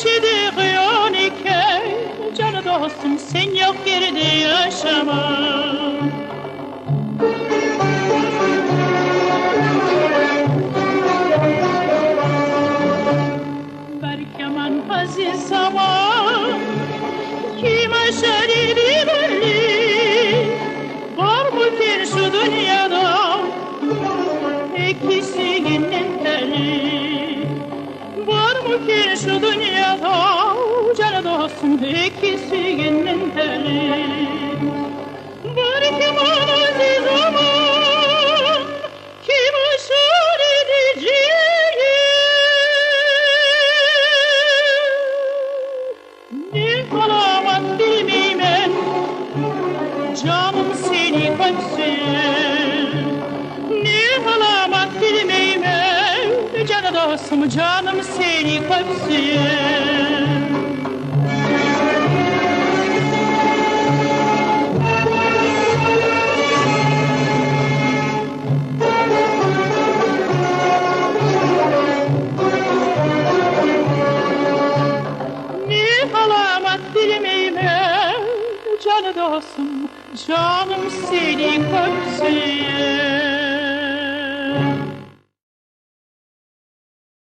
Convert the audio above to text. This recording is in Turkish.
içide kıyan iken, canı dostum sen yok yerde yaşamam. Berkeman aziz zaman, kim aşar idi belli, var mı ki şu dünyada ikisinin teli? Var mı ki şu dünyada canı dostum ikisinin teli? Berkeman aziz zaman, kim aşar edeceği? Ne alamat bilmem, canım seni öpsün. Ne alamat bilmem, canı dostum canım seni öpsün. Canı dostum, canım seni öpsün.